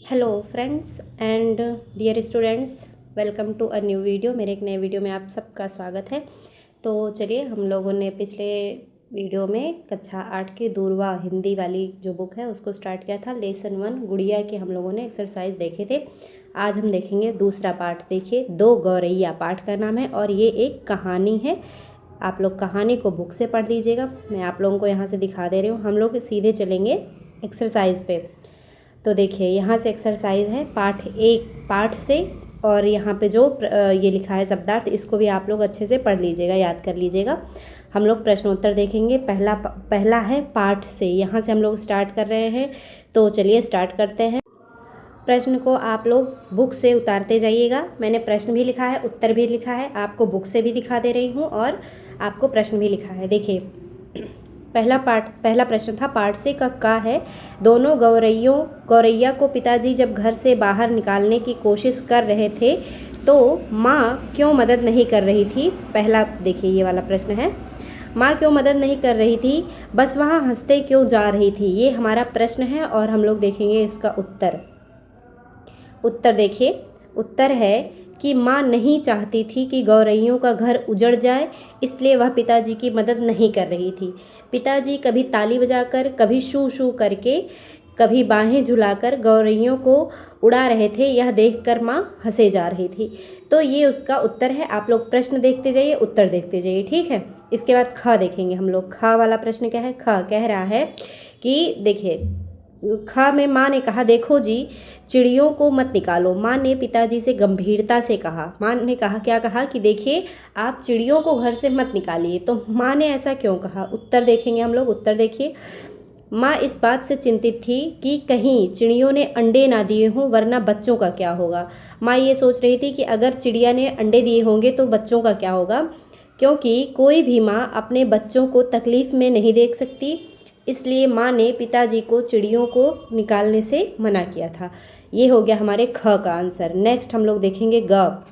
Hello friends and dear students, welcome to a new video. मेरे एक नए video में आप सबका स्वागत है। तो चलिए, हम लोगों ने पिछले वीडियो में कक्षा 8 की दूरवा हिंदी वाली जो बुक है उसको स्टार्ट किया था। लेसन 1 गुड़िया के हम लोगों ने एक्सरसाइज देखे थे। आज हम देखेंगे दूसरा पार्ट। देखिए, दो गौरैया पार्ट का नाम है और ये एक कहानी है। आप लोग कहानी को बुक से पढ़ लीजिएगा। मैं आप लोगों को यहाँ से दिखा दे रही हूँ। हम लोग सीधे चलेंगे एक्सरसाइज पे। तो देखिए, यहाँ से एक्सरसाइज है पाठ 1 पाठ से, और यहाँ पे जो ये लिखा है शब्दार्थ, इसको भी आप लोग अच्छे से पढ़ लीजिएगा, याद कर लीजिएगा। हम लोग प्रश्नोत्तर देखेंगे। पहला है पाठ से, यहाँ से हम लोग स्टार्ट कर रहे हैं। तो चलिए स्टार्ट करते हैं। प्रश्न को आप लोग बुक से उतारते जाइएगा। मैंने प्रश्न भी लिखा है, उत्तर भी लिखा है, आपको बुक से भी दिखा दे रही हूँ और आपको प्रश्न भी लिखा है। देखिए, पहला प्रश्न था पाठ से का है। दोनों गौरैया को पिताजी जब घर से बाहर निकालने की कोशिश कर रहे थे तो माँ क्यों मदद नहीं कर रही थी। पहला देखिए, ये वाला प्रश्न है, माँ क्यों मदद नहीं कर रही थी, बस वहाँ हंसते क्यों जा रही थी। ये हमारा प्रश्न है और हम लोग देखेंगे इसका उत्तर। उत्तर देखिए, उत्तर है कि माँ नहीं चाहती थी कि गौरैयों का घर उजड़ जाए, इसलिए वह पिताजी की मदद नहीं कर रही थी। पिताजी कभी ताली बजाकर, कभी शू शू करके, कभी बाहें झुलाकर गौरैयों को उड़ा रहे थे। यह देखकर माँ हंसे जा रही थी। तो ये उसका उत्तर है। आप लोग प्रश्न देखते जाइए, उत्तर देखते जाइए, ठीक है। इसके बाद ख देखेंगे हम लोग। ख वाला प्रश्न क्या है। ख कह रहा है कि देखिए, ख में माँ ने कहा, देखो जी, चिड़ियों को मत निकालो। माँ ने पिताजी से गंभीरता से कहा। माँ ने कहा, क्या कहा कि देखिए, आप चिड़ियों को घर से मत निकालिए। तो माँ ने ऐसा क्यों कहा। उत्तर देखेंगे हम लोग। उत्तर देखिए, माँ इस बात से चिंतित थी कि कहीं चिड़ियों ने अंडे ना दिए हों, वरना बच्चों का क्या होगा। माँ ये सोच रही थी कि अगर चिड़िया ने अंडे दिए होंगे तो बच्चों का क्या होगा, क्योंकि कोई भी माँ अपने बच्चों को तकलीफ़ में नहीं देख सकती। इसलिए माँ ने पिताजी को चिड़ियों को निकालने से मना किया था। ये हो गया हमारे ख का आंसर। नेक्स्ट हम लोग देखेंगे ग।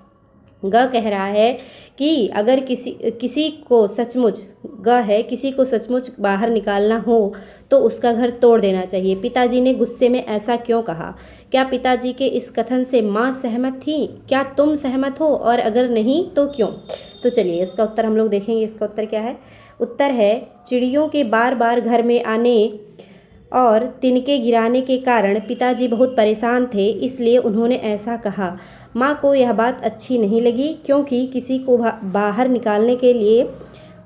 ग कह रहा है कि अगर किसी को सचमुच, ग है, किसी को सचमुच बाहर निकालना हो तो उसका घर तोड़ देना चाहिए। पिताजी ने गुस्से में ऐसा क्यों कहा। क्या पिताजी के इस कथन से माँ सहमत थी। क्या तुम सहमत हो, और अगर नहीं तो क्यों। तो चलिए इसका उत्तर हम लोग देखेंगे। इसका उत्तर क्या है। उत्तर है, चिड़ियों के बार बार घर में आने और तिनके गिराने के कारण पिताजी बहुत परेशान थे, इसलिए उन्होंने ऐसा कहा। माँ को यह बात अच्छी नहीं लगी, क्योंकि किसी को बाहर निकालने के लिए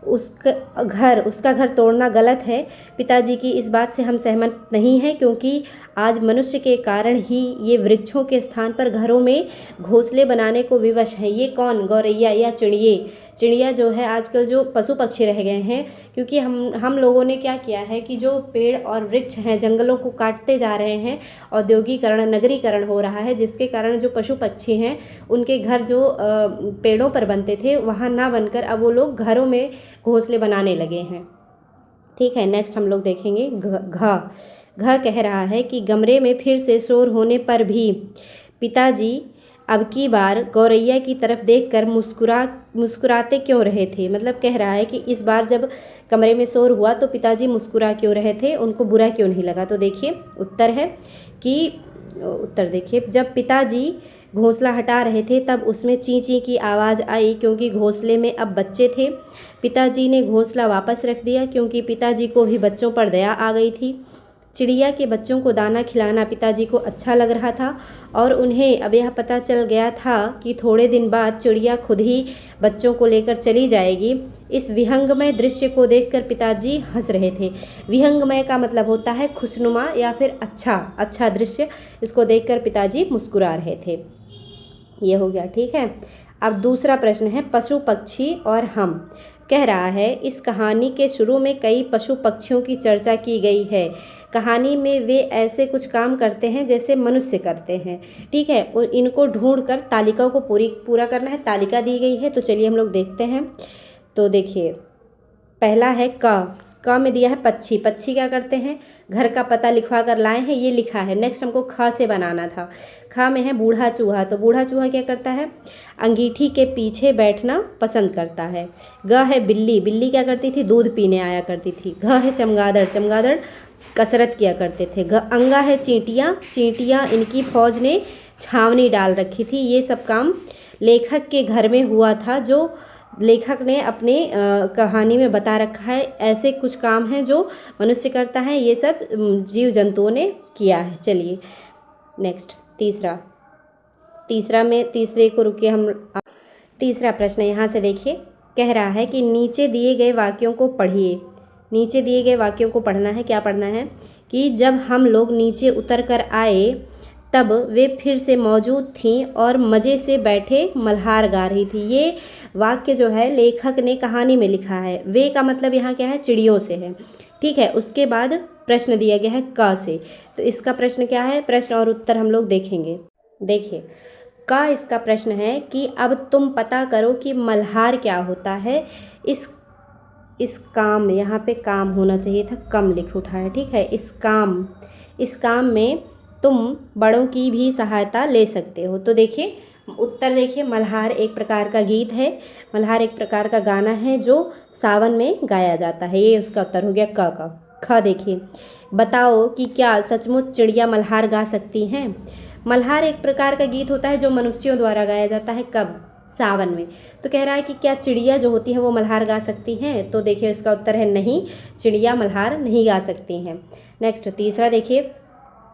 उसका घर तोड़ना गलत है। पिताजी की इस बात से हम सहमत नहीं हैं, क्योंकि आज मनुष्य के कारण ही ये वृक्षों के स्थान पर घरों में घोंसले बनाने को विवश है। ये कौन, गौरैया या चिड़िया जो है, आजकल जो पशु पक्षी रह गए हैं, क्योंकि हम लोगों ने क्या किया है कि जो पेड़ और वृक्ष हैं, जंगलों को काटते जा रहे हैं। औद्योगिकरण, नगरीकरण हो रहा है, जिसके कारण जो पशु पक्षी हैं उनके घर जो पेड़ों पर बनते थे वहाँ ना बनकर अब वो लोग घरों में घोंसले बनाने लगे हैं, ठीक है। नेक्स्ट हम लोग देखेंगे घ कह रहा है कि कमरे में फिर से शोर होने पर भी पिताजी अब की बार गौरैया की तरफ देखकर मुस्कुराते क्यों रहे थे। मतलब कह रहा है कि इस बार जब कमरे में शोर हुआ तो पिताजी मुस्कुरा क्यों रहे थे, उनको बुरा क्यों नहीं लगा। तो देखिए उत्तर है कि, उत्तर देखिए, जब पिताजी घोंसला हटा रहे थे तब उसमें ची ची की आवाज़ आई, क्योंकि घोंसले में अब बच्चे थे। पिताजी ने घोंसला वापस रख दिया, क्योंकि पिताजी को भी बच्चों पर दया आ गई थी। चिड़िया के बच्चों को दाना खिलाना पिताजी को अच्छा लग रहा था, और उन्हें अब यह पता चल गया था कि थोड़े दिन बाद चिड़िया खुद ही बच्चों को लेकर चली जाएगी। इस विहंगमय दृश्य को देखकर पिताजी हंस रहे थे। विहंगमय का मतलब होता है खुशनुमा या फिर अच्छा दृश्य। इसको देखकर पिताजी मुस्कुरा रहे थे। ये हो गया, ठीक है। अब दूसरा प्रश्न है पशु पक्षी और हम। कह रहा है, इस कहानी के शुरू में कई पशु पक्षियों की चर्चा की गई है। कहानी में वे ऐसे कुछ काम करते हैं जैसे मनुष्य करते हैं, ठीक है। और इनको ढूंढकर तालिका को पूरा करना है। तालिका दी गई है, तो चलिए हम लोग देखते हैं। तो देखिए, पहला है क में दिया है पक्षी। पक्षी क्या करते हैं, घर का पता लिखवा कर लाए हैं, ये लिखा है। नेक्स्ट हमको ख से बनाना था। ख में है बूढ़ा चूहा। तो बूढ़ा चूहा क्या करता है, अंगीठी के पीछे बैठना पसंद करता है। ग है बिल्ली। बिल्ली क्या करती थी, दूध पीने आया करती थी। घ है चमगादड़। चमगादड़ कसरत किया करते थे। अंगा है चींटियाँ, चींटियाँ इनकी फौज ने छावनी डाल रखी थी। ये सब काम लेखक के घर में हुआ था, जो लेखक ने अपने कहानी में बता रखा है। ऐसे कुछ काम हैं जो मनुष्य करता है, ये सब जीव जंतुओं ने किया है। चलिए नेक्स्ट तीसरे को रुकिए हम। तीसरा प्रश्न यहाँ से देखिए, कह रहा है कि नीचे दिए गए वाक्यों को पढ़िए। नीचे दिए गए वाक्यों को पढ़ना है। क्या पढ़ना है कि जब हम लोग नीचे उतर कर आए तब वे फिर से मौजूद थीं और मज़े से बैठे मल्हार गा रही थी। ये वाक्य जो है लेखक ने कहानी में लिखा है। वे का मतलब यहाँ क्या है, चिड़ियों से है। ठीक है, उसके बाद प्रश्न दिया गया है क से। तो इसका प्रश्न क्या है, प्रश्न और उत्तर हम लोग देखेंगे। देखिए का इसका प्रश्न है कि अब तुम पता करो कि मल्हार क्या होता है। इस काम, यहाँ पे काम होना चाहिए था, कम लिख उठा है। ठीक है, इस काम में तुम बड़ों की भी सहायता ले सकते हो। तो देखिए उत्तर देखिए, मल्हार एक प्रकार का गीत है, मल्हार एक प्रकार का गाना है जो सावन में गाया जाता है। ये उसका उत्तर हो गया क का। ख देखिए, बताओ कि क्या सचमुच चिड़िया मल्हार गा सकती हैं। मल्हार एक प्रकार का गीत होता है जो मनुष्यों द्वारा गाया जाता है, कब, सावन में। तो कह रहा है कि क्या चिड़िया जो होती हैं वो मल्हार गा सकती हैं। तो देखिए इसका उत्तर है नहीं, चिड़िया मल्हार नहीं गा सकती हैं। नेक्स्ट तीसरा देखिए,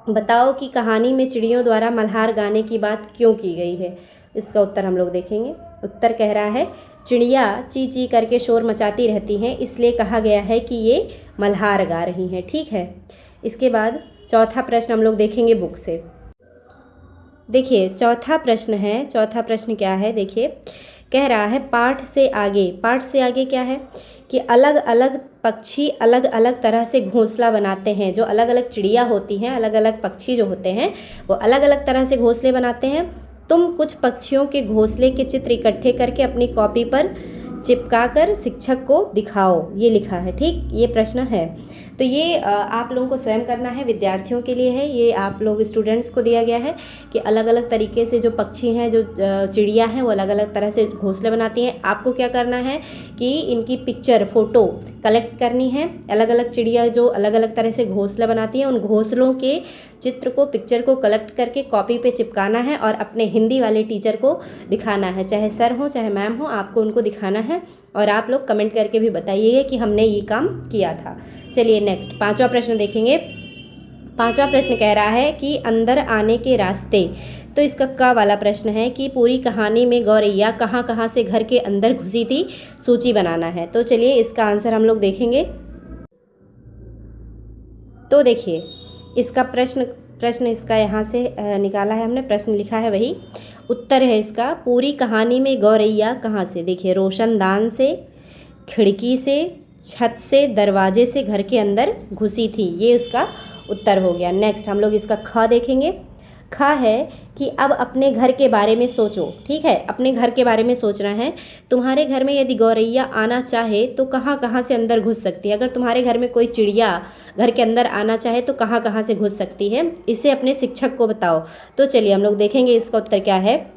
बताओ कि कहानी में चिड़ियों द्वारा मल्हार गाने की बात क्यों की गई है। इसका उत्तर हम लोग देखेंगे। उत्तर कह रहा है चिड़िया ची ची करके शोर मचाती रहती हैं, इसलिए कहा गया है कि ये मल्हार गा रही हैं। ठीक है, इसके बाद चौथा प्रश्न हम लोग देखेंगे बुक से। देखिए चौथा प्रश्न क्या है, देखिए कह रहा है पाठ से आगे क्या है कि अलग अलग पक्षी अलग अलग तरह से घोंसला बनाते हैं। जो अलग अलग चिड़िया होती हैं, अलग अलग पक्षी जो होते हैं वो अलग अलग तरह से घोंसले बनाते हैं। तुम कुछ पक्षियों के घोंसले के चित्र इकट्ठे करके अपनी कॉपी पर चिपका कर शिक्षक को दिखाओ, ये लिखा है। ठीक, ये प्रश्न है। तो ये आप लोगों को स्वयं करना है, विद्यार्थियों के लिए है। ये आप लोग स्टूडेंट्स को दिया गया है कि अलग अलग तरीके से जो पक्षी हैं, जो चिड़िया हैं, वो अलग अलग तरह से घोंसले बनाती हैं। आपको क्या करना है कि इनकी पिक्चर, फ़ोटो कलेक्ट करनी है। अलग अलग चिड़िया जो अलग अलग तरह से घोंसला बनाती हैं, उन घोंसलों के चित्र को, पिक्चर को कलेक्ट करके कॉपी पे चिपकाना है और अपने हिंदी वाले टीचर को दिखाना है। चाहे सर हो चाहे मैम हो, आपको उनको दिखाना है। और आप लोग कमेंट करके भी बताइएगा कि हमने ये काम किया था। चलिए नेक्स्ट पांचवा प्रश्न देखेंगे। पांचवा प्रश्न कह रहा है कि अंदर आने के रास्ते। तो इसका क वाला प्रश्न है कि पूरी कहानी में गौरैया कहाँ कहाँ से घर के अंदर घुसी थी, सूची बनाना है। तो चलिए इसका आंसर हम लोग देखेंगे। तो देखिए इसका प्रश्न इसका यहाँ से निकाला है हमने, प्रश्न लिखा है वही। उत्तर है इसका पूरी कहानी में गौरैया कहाँ से। देखिए रोशनदान से, खिड़की से, छत से, दरवाजे से घर के अंदर घुसी थी, ये उसका उत्तर हो गया। नेक्स्ट हम लोग इसका ख देखेंगे। ख है कि अब अपने घर के बारे में सोचो। ठीक है, अपने घर के बारे में सोचना है। तुम्हारे घर में यदि गौरैया आना चाहे तो कहाँ कहाँ से अंदर घुस सकती है। अगर तुम्हारे घर में कोई चिड़िया घर के अंदर आना चाहे तो कहाँ कहाँ से घुस सकती है, इसे अपने शिक्षक को बताओ। तो चलिए हम लोग देखेंगे इसका उत्तर क्या है।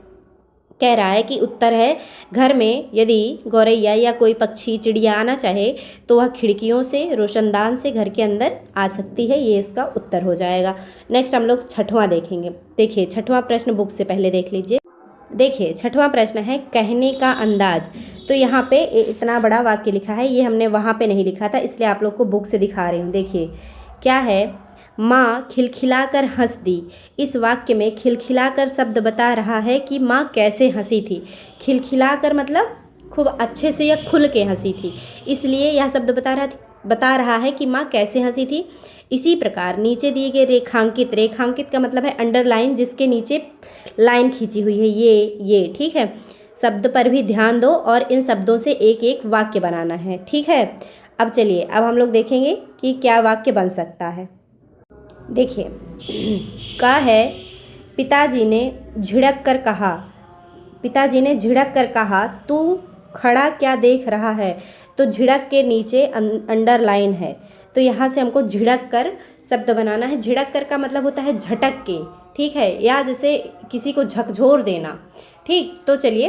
कह रहा है कि उत्तर है घर में यदि गौरैया या कोई पक्षी चिड़िया आना चाहे तो वह खिड़कियों से, रोशनदान से घर के अंदर आ सकती है, ये इसका उत्तर हो जाएगा। नेक्स्ट हम लोग छठवां देखेंगे। देखिए छठवां प्रश्न बुक से पहले देख लीजिए। देखिए छठवां प्रश्न है कहने का अंदाज। तो यहाँ पे इतना बड़ा वाक्य लिखा है, ये हमने वहाँ पे नहीं लिखा था, इसलिए आप लोग को बुक से दिखा रही हूँ। देखिए क्या है, माँ खिलखिलाकर हंस दी। इस वाक्य में खिलखिलाकर शब्द बता रहा है कि माँ कैसे हंसी थी। खिलखिलाकर मतलब खूब अच्छे से या खुल के हंसी थी, इसलिए यह शब्द बता रहा है कि माँ कैसे हंसी थी। इसी प्रकार नीचे दिए गए रेखांकित का मतलब है अंडरलाइन, जिसके नीचे लाइन खींची हुई है, ये ठीक है। शब्द पर भी ध्यान दो और इन शब्दों से एक एक वाक्य बनाना है। ठीक है, अब चलिए अब हम लोग देखेंगे कि क्या वाक्य बन सकता है। देखिए का है, पिताजी ने झिड़क कर कहा तू खड़ा क्या देख रहा है। तो झिड़क के नीचे अंडरलाइन है, तो यहाँ से हमको झिड़क कर शब्द बनाना है। झिड़क कर का मतलब होता है झटक के, ठीक है, या जैसे किसी को झकझोर देना। ठीक, तो चलिए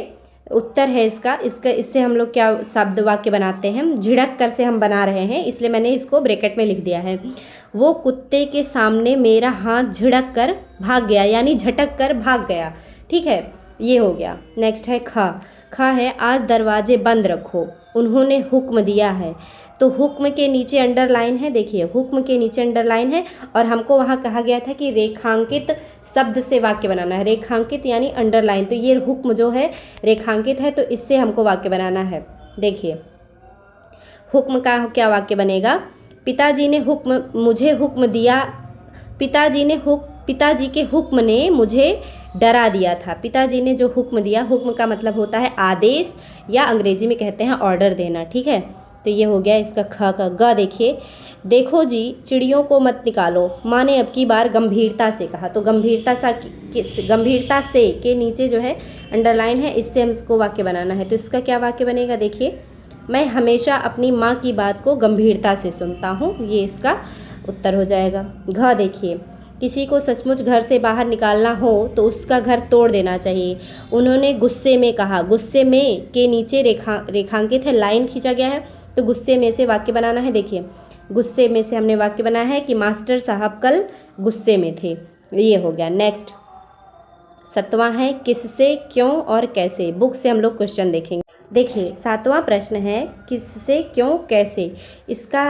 उत्तर है इसका इससे हम लोग क्या शब्द वाक्य बनाते हैं, झिड़क कर से हम बना रहे हैं, इसलिए मैंने इसको ब्रैकेट में लिख दिया है। वो कुत्ते के सामने मेरा हाथ झिड़क कर भाग गया, यानी झटक कर भाग गया। ठीक है, ये हो गया। नेक्स्ट है खा है आज दरवाजे बंद रखो, उन्होंने हुक्म दिया है। तो हुक्म के नीचे अंडरलाइन है, देखिए हुक्म के नीचे अंडरलाइन है, और हमको वहाँ कहा गया था कि रेखांकित शब्द से वाक्य बनाना है। रेखांकित यानी अंडरलाइन, तो ये हुक्म जो है रेखांकित है, तो इससे हमको वाक्य बनाना है। देखिए हुक्म का क्या वाक्य बनेगा, पिताजी ने मुझे हुक्म दिया, पिताजी के हुक्म ने मुझे डरा दिया था। पिताजी ने जो हुक्म दिया, हुक्म का मतलब होता है आदेश, या अंग्रेजी में कहते हैं ऑर्डर देना। ठीक है, तो ये हो गया इसका ख का। ग देखिए, देखो जी चिड़ियों को मत निकालो, माँ ने अब की बार गंभीरता से कहा। तो गंभीरता से के नीचे जो है अंडरलाइन है, इससे हमको वाक्य बनाना है। तो इसका क्या वाक्य बनेगा, देखिए, मैं हमेशा अपनी माँ की बात को गंभीरता से सुनता हूँ, ये इसका उत्तर हो जाएगा। घ देखिए, किसी को सचमुच घर से बाहर निकालना हो तो उसका घर तोड़ देना चाहिए, उन्होंने गुस्से में कहा। गुस्से में के नीचे रेखांकित है, लाइन खींचा गया है, तो गुस्से में से वाक्य बनाना है। देखिए गुस्से में से हमने वाक्य बनाया है कि मास्टर साहब कल गुस्से में थे, ये हो गया। नेक्स्ट 7वां है किससे, क्यों और कैसे। बुक से हम लोग क्वेश्चन देखेंगे। देखिए 7वां प्रश्न है किससे, क्यों, कैसे। इसका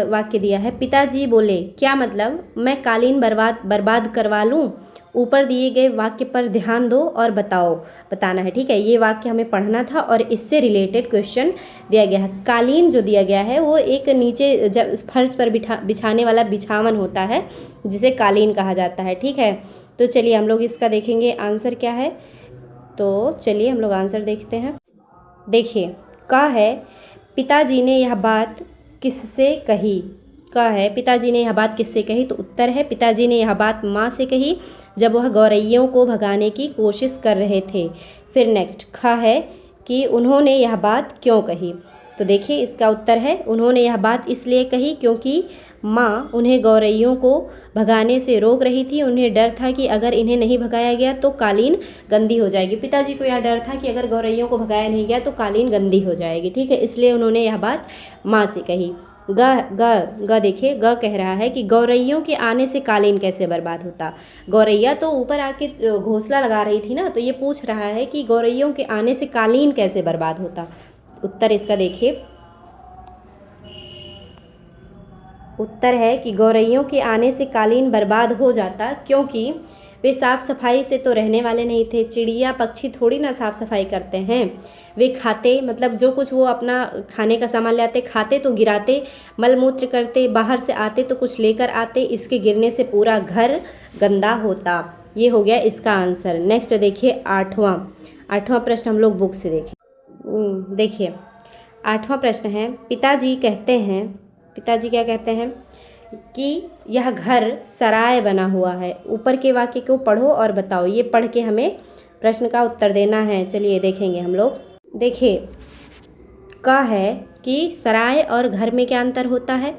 वाक्य दिया है, पिताजी बोले, क्या मतलब, मैं कालीन बर्बाद करवा लूँ। ऊपर दिए गए वाक्य पर ध्यान दो और बताना है। ठीक है, ये वाक्य हमें पढ़ना था और इससे रिलेटेड क्वेश्चन दिया गया है। कालीन जो दिया गया है वो एक नीचे जब फर्श पर बिछाने वाला बिछावन होता है, जिसे कालीन कहा जाता है। ठीक है, तो चलिए हम लोग इसका देखेंगे आंसर क्या है। तो चलिए हम लोग आंसर देखते हैं। देखिए का है, पिताजी ने यह बात किससे कही। का है, पिताजी ने यह बात किससे कही, तो उत्तर है पिताजी ने यह बात माँ से कही जब वह गौरैयों को भगाने की कोशिश कर रहे थे। फिर नेक्स्ट खा है कि उन्होंने यह बात क्यों कही। तो देखिए इसका उत्तर है, उन्होंने यह बात इसलिए कही क्योंकि माँ उन्हें गौरैयों को भगाने से रोक रही थी। उन्हें डर था कि अगर इन्हें नहीं भगाया गया तो कालीन गंदी हो जाएगी। पिताजी को यह डर था कि अगर गौरैयों को भगाया नहीं गया तो कालीन गंदी हो जाएगी। ठीक है, इसलिए उन्होंने यह बात माँ से कही। ग देखिए, ग कह रहा है कि गौरैयों के आने से कालीन कैसे बर्बाद होता। गौरैया तो ऊपर आके घोंसला लगा रही थी ना, तो ये पूछ रहा है कि गौरैयों के आने से कालीन कैसे बर्बाद होता। उत्तर इसका देखिए, उत्तर है कि गौरैयों के आने से कालीन बर्बाद हो जाता क्योंकि वे साफ़ सफाई से तो रहने वाले नहीं थे। चिड़िया पक्षी थोड़ी ना साफ़ सफाई करते हैं, वे खाते, मतलब जो कुछ वो अपना खाने का सामान ले आते, खाते तो गिराते, मलमूत्र करते, बाहर से आते तो कुछ लेकर आते, इसके गिरने से पूरा घर गंदा होता। ये हो गया इसका आंसर। नेक्स्ट देखिए 8वां प्रश्न हम लोग बुक से देखें। देखिए 8वां प्रश्न है, पिताजी क्या कहते हैं कि यह घर सराय बना हुआ है। ऊपर के वाक्य को पढ़ो और बताओ। ये पढ़ के हमें प्रश्न का उत्तर देना है। चलिए देखेंगे हम लोग। देखिए का है कि सराय और घर में क्या अंतर होता है,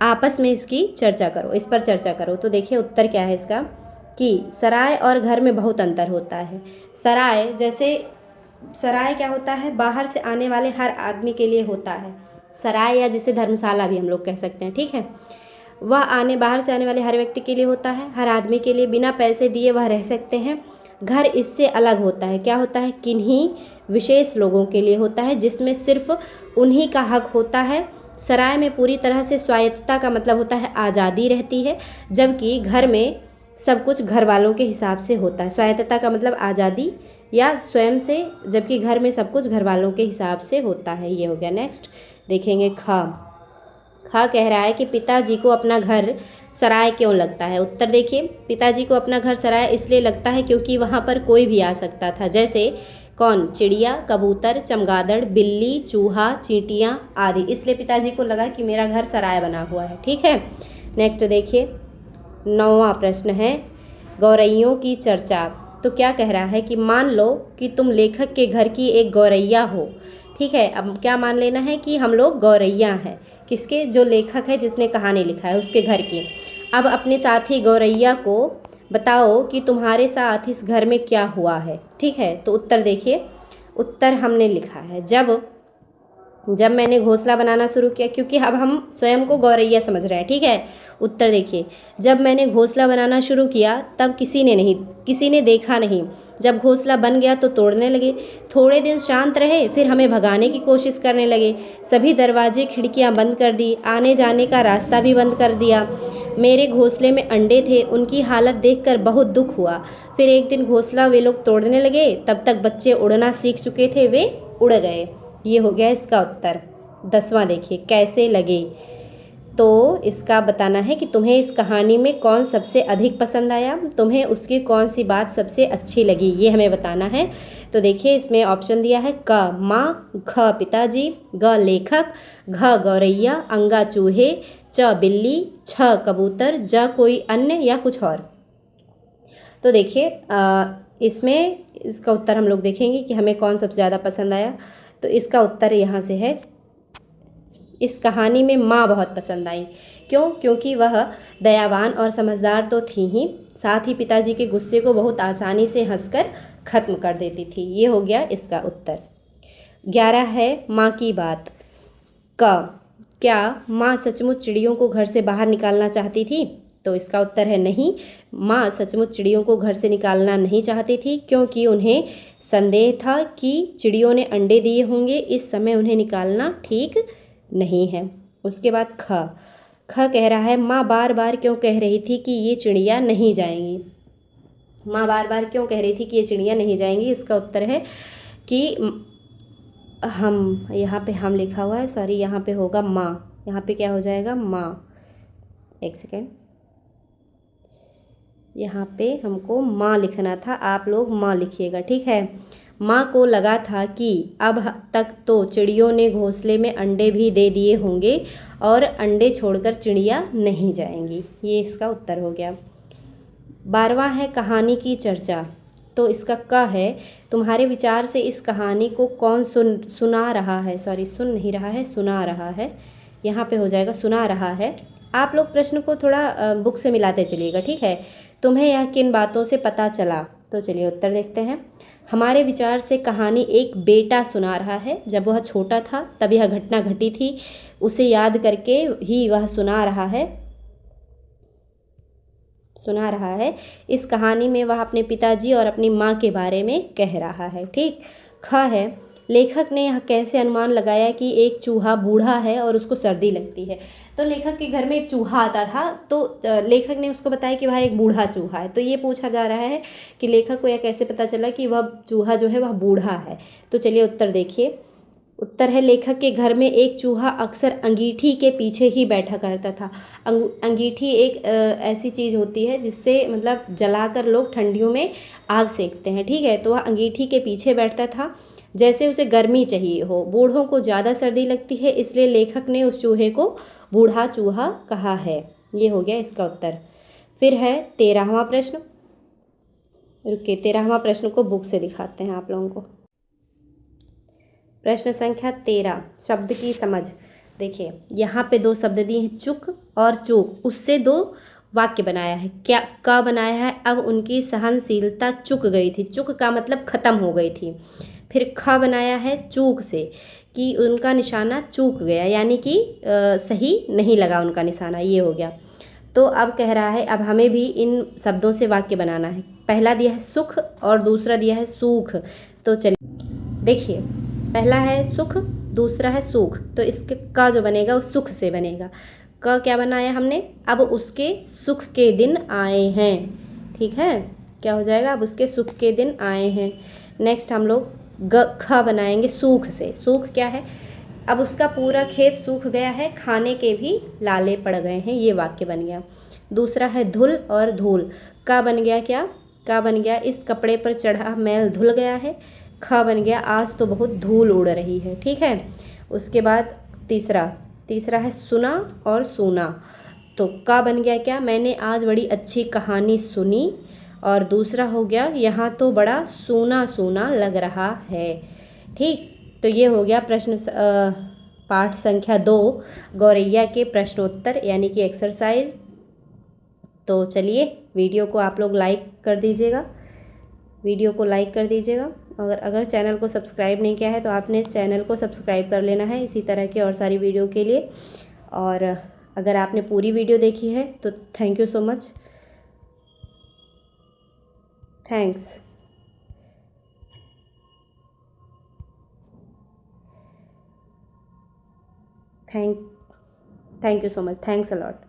आपस में इसकी चर्चा करो, इस पर चर्चा करो। तो देखिए उत्तर क्या है इसका कि सराय और घर में बहुत अंतर होता है। सराय क्या होता है, बाहर से आने वाले हर आदमी के लिए होता है। सराय या जिसे धर्मशाला भी हम लोग कह सकते हैं। ठीक है, वह बाहर से आने वाले हर व्यक्ति के लिए होता है, हर आदमी के लिए, बिना पैसे दिए वह रह सकते हैं। घर इससे अलग होता है, क्या होता है, किन्हीं विशेष लोगों के लिए होता है, जिसमें सिर्फ उन्हीं का हक होता है। सराय में पूरी तरह से स्वायत्तता का मतलब होता है आज़ादी रहती है, जबकि घर में सब कुछ घर वालों के हिसाब से होता है। स्वायत्तता का मतलब आज़ादी या स्वयं से, जबकि घर में सब कुछ घर वालों के हिसाब से होता है। ये हो गया। नेक्स्ट देखेंगे खा कह रहा है कि पिताजी को अपना घर सराय क्यों लगता है। उत्तर देखिए, पिताजी को अपना घर सराय इसलिए लगता है क्योंकि वहाँ पर कोई भी आ सकता था। जैसे कौन, चिड़िया, कबूतर, चमगादड़, बिल्ली, चूहा, चींटियाँ आदि, इसलिए पिताजी को लगा कि मेरा घर सराय बना हुआ है। ठीक है, नेक्स्ट देखिए 9वां प्रश्न है गौरैयों की चर्चा। तो क्या कह रहा है कि मान लो कि तुम लेखक के घर की एक गौरैया हो। ठीक है, अब क्या मान लेना है कि हम लोग गौरैया हैं, किसके, जो लेखक है जिसने कहानी लिखा है उसके घर की। अब अपने साथी गौरैया को बताओ कि तुम्हारे साथ इस घर में क्या हुआ है। ठीक है, तो उत्तर देखिए, उत्तर हमने लिखा है जब मैंने घोंसला बनाना शुरू किया, क्योंकि अब हम स्वयं को गौरैया समझ रहे हैं, ठीक है। उत्तर देखिए, जब मैंने घोंसला बनाना शुरू किया तब किसी ने देखा नहीं। जब घोंसला बन गया तो तोड़ने लगे। थोड़े दिन शांत रहे, फिर हमें भगाने की कोशिश करने लगे। सभी दरवाजे खिड़कियां बंद कर दी, आने जाने का रास्ता भी बंद कर दिया। मेरे घोंसले में अंडे थे, उनकी हालत देखकर बहुत दुख हुआ। फिर एक दिन घोंसला वे लोग तोड़ने लगे, तब तक बच्चे उड़ना सीख चुके थे, वे उड़ गए। ये हो गया इसका उत्तर। 10वां देखिए, कैसे लगे। तो इसका बताना है कि तुम्हें इस कहानी में कौन सबसे अधिक पसंद आया, तुम्हें उसकी कौन सी बात सबसे अच्छी लगी, ये हमें बताना है। तो देखिए इसमें ऑप्शन दिया है क माँ, ख पिताजी, ग लेखक, घ गौरैया, अंगा चूहे, च बिल्ली, छ कबूतर, ज कोई अन्य या कुछ और। तो देखिए इसमें इसका उत्तर हम लोग देखेंगे कि हमें कौन सबसे ज़्यादा पसंद आया। तो इसका उत्तर यहाँ से है, इस कहानी में माँ बहुत पसंद आई। क्यों? क्योंकि वह दयावान और समझदार तो थी ही, साथ ही पिताजी के गुस्से को बहुत आसानी से हंसकर ख़त्म कर देती थी। ये हो गया इसका उत्तर। 11 है माँ की बात। क्या माँ सचमुच चिड़ियों को घर से बाहर निकालना चाहती थी? तो इसका उत्तर है नहीं, माँ सचमुच चिड़ियों को घर से निकालना नहीं चाहती थी, क्योंकि उन्हें संदेह था कि चिड़ियों ने अंडे दिए होंगे, इस समय उन्हें निकालना ठीक नहीं है। उसके बाद ख कह रहा है माँ बार बार क्यों कह रही थी कि ये चिड़िया नहीं जाएंगी। माँ बार बार क्यों कह रही थी कि ये चिड़िया नहीं जाएंगी? इसका उत्तर है कि हम यहाँ पे हम लिखा हुआ है, सॉरी यहाँ पे होगा माँ, यहाँ पे क्या हो जाएगा माँ। एक सेकेंड, यहाँ पे हमको माँ लिखना था, आप लोग माँ लिखिएगा, ठीक है। माँ को लगा था कि अब तक तो चिड़ियों ने घोंसले में अंडे भी दे दिए होंगे और अंडे छोड़कर चिड़िया नहीं जाएंगी। ये इसका उत्तर हो गया। 12वां है कहानी की चर्चा। तो इसका क है, तुम्हारे विचार से इस कहानी को कौन सुना रहा है, सॉरी सुन नहीं रहा है, सुना रहा है, यहाँ पे हो जाएगा सुना रहा है। आप लोग प्रश्न को थोड़ा बुक से मिलाते चलिएगा, ठीक है। तुम्हें यह किन बातों से पता चला? तो चलिए उत्तर देखते हैं। हमारे विचार से कहानी एक बेटा सुना रहा है, जब वह छोटा था तब यह घटना घटी थी, उसे याद करके ही वह सुना रहा है। इस कहानी में वह अपने पिताजी और अपनी माँ के बारे में कह रहा है, ठीक। ख है, लेखक ने यह कैसे अनुमान लगाया कि एक चूहा बूढ़ा है और उसको सर्दी लगती है। तो लेखक के घर में एक चूहा आता था, तो लेखक ने उसको बताया कि वह एक बूढ़ा चूहा है। तो ये पूछा जा रहा है कि लेखक को यह कैसे पता चला कि वह चूहा जो है वह बूढ़ा है। तो चलिए उत्तर देखिए। उत्तर है, लेखक के घर में एक चूहा अक्सर अंगीठी के पीछे ही बैठा करता था। अंगीठी एक ऐसी चीज़ होती है जिससे मतलब जलाकर लोग ठंडियों में आग सेकते हैं, ठीक है। तो वह अंगीठी के पीछे बैठता था, जैसे उसे गर्मी चाहिए हो। बूढ़ों को ज़्यादा सर्दी लगती है, इसलिए लेखक ने उस चूहे को बूढ़ा चूहा कहा है। ये हो गया इसका उत्तर। फिर है 13वां प्रश्न। रुकिए, 13वां प्रश्न को बुक से दिखाते हैं आप लोगों को। प्रश्न संख्या 13, शब्द की समझ। देखिए यहाँ पे 2 शब्द दिए हैं, चुक और चूक, उससे 2 वाक्य बनाया है। क्या का बनाया है? अब उनकी सहनशीलता चुक गई थी, चुक का मतलब ख़त्म हो गई थी। फिर ख बनाया है चूक से, कि उनका निशाना चूक गया, यानी कि सही नहीं लगा उनका निशाना, ये हो गया। तो अब कह रहा है अब हमें भी इन शब्दों से वाक्य बनाना है। पहला दिया है सुख और दूसरा दिया है सूख। तो चलिए देखिए, पहला है सुख, दूसरा है सूख, तो इसके का जो बनेगा वो सुख से बनेगा। का क्या बनाया हमने? अब उसके सुख के दिन आए हैं, ठीक है। क्या हो जाएगा? अब उसके सुख के दिन आए हैं। नेक्स्ट हम लोग ख बनाएंगे सूख से। सूख क्या है? अब उसका पूरा खेत सूख गया है, खाने के भी लाले पड़ गए हैं, ये वाक्य बन गया। दूसरा है धुल और धूल। का बन गया क्या? का बन गया इस कपड़े पर चढ़ा मैल धुल गया है। ख बन गया आज तो बहुत धूल उड़ रही है, ठीक है। उसके बाद तीसरा है सुना और सूना। तो का बन गया क्या? मैंने आज बड़ी अच्छी कहानी सुनी। और दूसरा हो गया यहाँ तो बड़ा सूना सूना लग रहा है, ठीक। तो ये हो गया प्रश्न पाठ संख्या 2, गौरैया के प्रश्नोत्तर यानी कि एक्सरसाइज। तो चलिए वीडियो को आप लोग लाइक कर दीजिएगा, अगर अगर चैनल को सब्सक्राइब नहीं किया है तो आपने इस चैनल को सब्सक्राइब कर लेना है इसी तरह की और सारी वीडियो के लिए। और अगर आपने पूरी वीडियो देखी है तो thank you so much. Thanks. Thank you so much. Thanks a lot.